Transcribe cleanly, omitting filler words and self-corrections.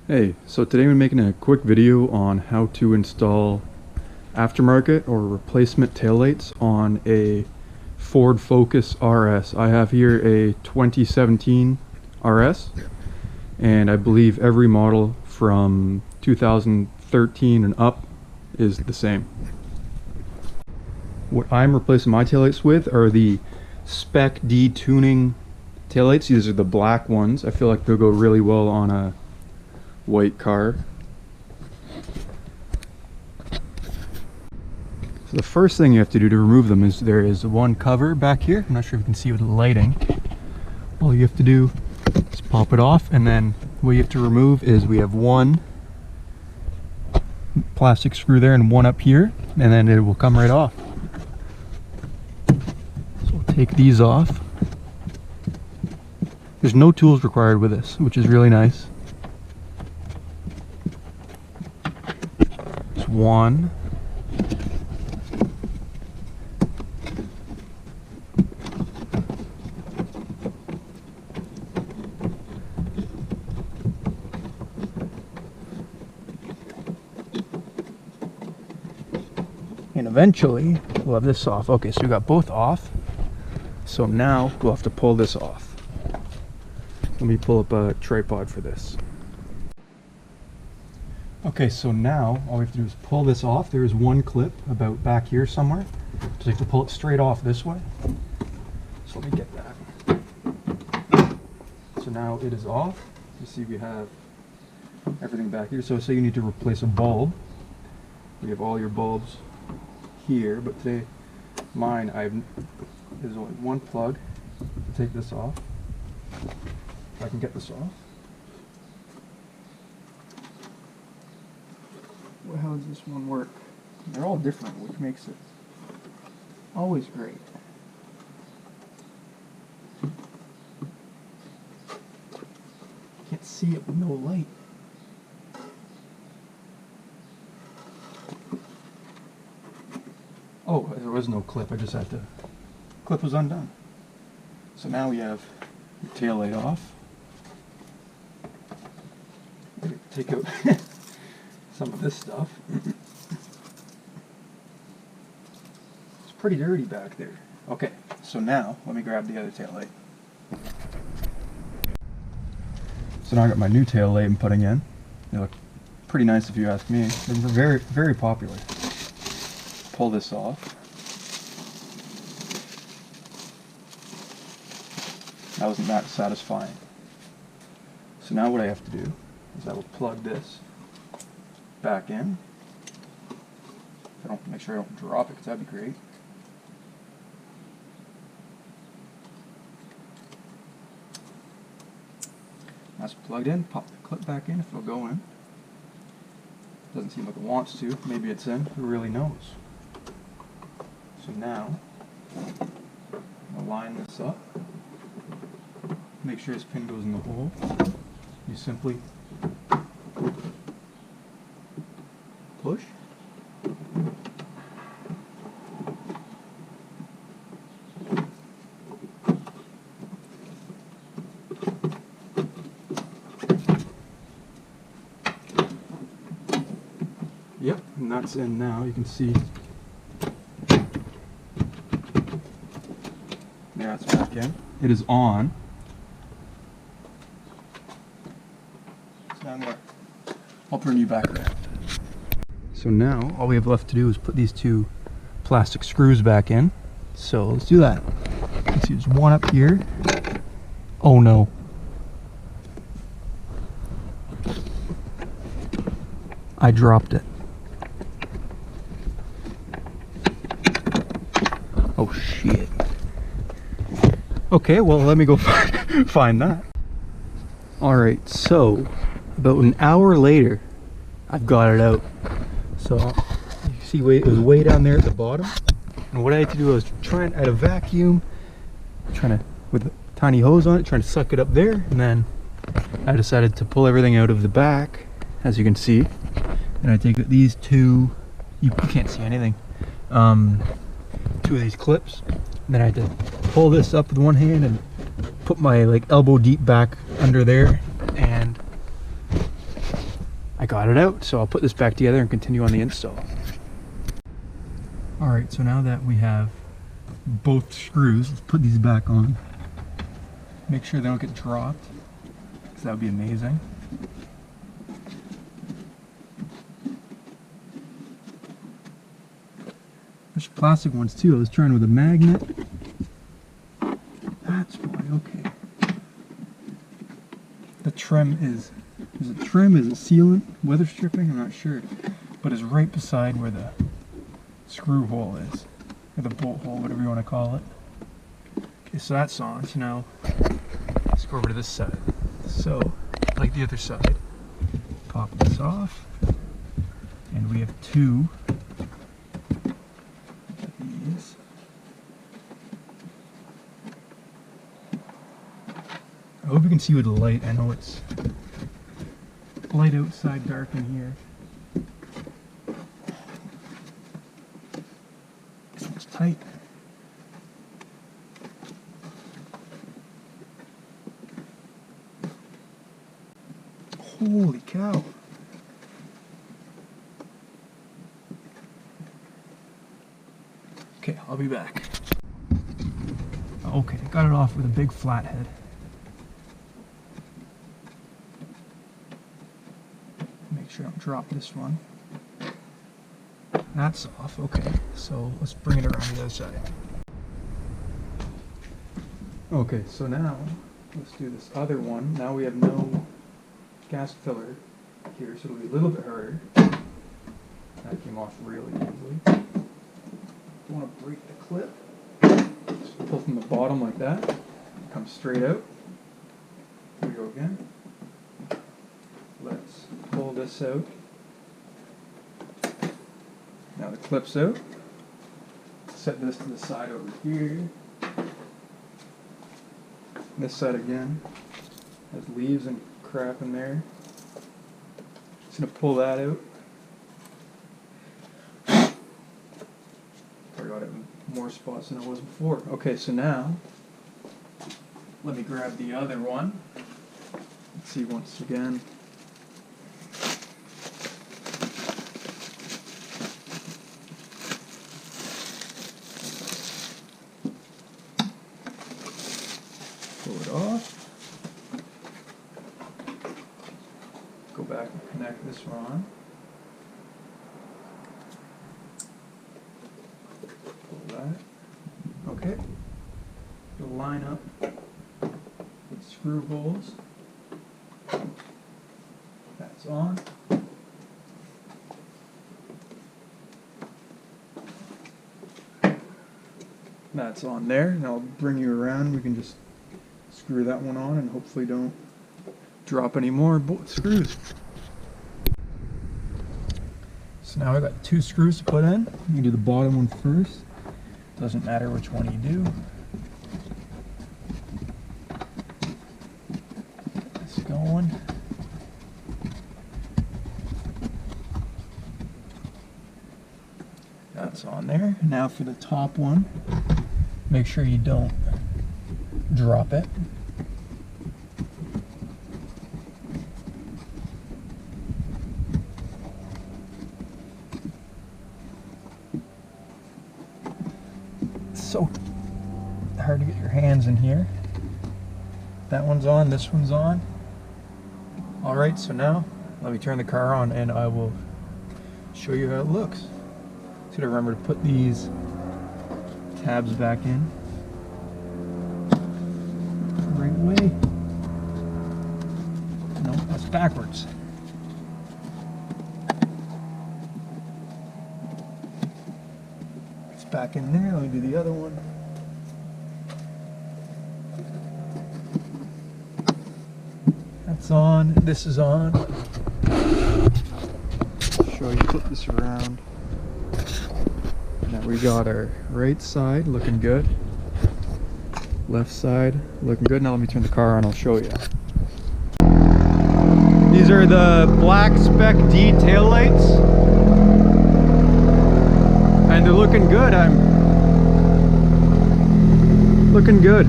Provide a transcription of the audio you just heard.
Hey, so today we're making a quick video on how to install aftermarket or replacement taillights on a Ford Focus RS. I have here a 2017 RS, and I believe every model from 2013 and up is the same. What I'm replacing my taillights with are the Spec D tuning taillights. These are the black ones. I feel like they'll go really well on a white car. So the first thing you have to do to remove them is there is one cover back here. I'm not sure if you can see with the lighting. All you have to do is pop it off, and then what you have to remove is we have one plastic screw there and one up here, and then it will come right off. So we'll take these off. There's no tools required with this, which is really nice. One, and eventually we'll have this off. Okay, so we got both off, so now we'll have to pull this off. Let me pull up a tripod for this. Okay, so now all we have to do is pull this off. There is one clip about back here somewhere. So you have to pull it straight off this way. So let me get that. So now it is off. You see we have everything back here. So say you need to replace a bulb. We have all your bulbs here, but today mine, there's only one plug to take this off. If I can get this off. Well, how does this one work? They're all different, which makes it always great. Can't see it with no light. Oh, there was no clip. I just had to. Clip was undone. So now we have the tail light off. Take out some of this stuff. It's pretty dirty back there. Okay, so now let me grab the other tail light. So now I got my new tail light I'm putting in. They look pretty nice if you ask me. They're very, very popular. Pull this off. That wasn't that satisfying. So now what I have to do is I will plug this back in. I don't make sure I don't drop it, because that'd be great. That's plugged in. Pop the clip back in if it'll go in. Doesn't seem like it wants to. Maybe it's in. Who really knows? So now I'll line this up. Make sure this pin goes in the hole. You simply push. Yep, and that's in now. You can see. There, it's back in. It is on. So now I'll turn you back around. So now all we have left to do is put these two plastic screws back in. So let's do that. Let's see, there's one up here. Oh no. I dropped it. Oh shit. Okay, well let me go find that. Alright, so about an hour later I've got it out. So you see it was way down there at the bottom, and what I had to do was I had a vacuum, trying to, with a tiny hose on it, trying to suck it up there, and then I decided to pull everything out of the back, as you can see, and I take these two, you can't see anything, two of these clips, and then I had to pull this up with one hand and put my like elbow deep back under there and I got it out. So I'll put this back together and continue on the install. Alright, so now that we have both screws, let's put these back on. Make sure they don't get dropped, because that would be amazing. There's plastic ones too. I was trying with a magnet. That's why, okay. The trim is it trim? Is it sealant? Weather stripping? I'm not sure. But it's right beside where the screw hole is. Or the bolt hole, whatever you want to call it. Okay, so that's on. So now, let's go over to this side. So, like the other side, pop this off. And we have two of these. I hope you can see with the light. I know it's light outside, dark in here. This one's tight. Holy cow. Okay, I'll be back. Okay, got it off with a big flathead. Make sure I don't drop this one. That's off, okay. So let's bring it around the other side. Okay, so now let's do this other one. Now we have no gas filler here, so it'll be a little bit harder. That came off really easily. Don't want to break the clip. Just pull from the bottom like that. Come straight out. Here we go again. Let's pull this out. Now the clip's out. Set this to the side over here. This side again has leaves and crap in there. Just gonna pull that out. I got it in more spots than it was before. Okay, so now let me grab the other one. Let's see once again. Pull it off. Go back and connect this one. Pull that. Okay. You'll line up with screw holes. That's on. That's on there. And I'll bring you around. We can just screw that one on and hopefully don't drop any more screws. So now I got two screws to put in. You can do the bottom one first. Doesn't matter which one you do. Get this going. That's on there. Now for the top one, make sure you don't drop it. So hard to get your hands in here. That one's on, this one's on. Alright, so now let me turn the car on and I will show you how it looks. Just gotta remember to put these tabs back in the right way. No, that's backwards. It's back in there. Let me do the other one. That's on. This is on. Show you, flip this around. Now we got our right side looking good. Left side looking good. Now let me turn the car on, I'll show you. These are the black Spec D taillights. And they're looking good. I'm looking good.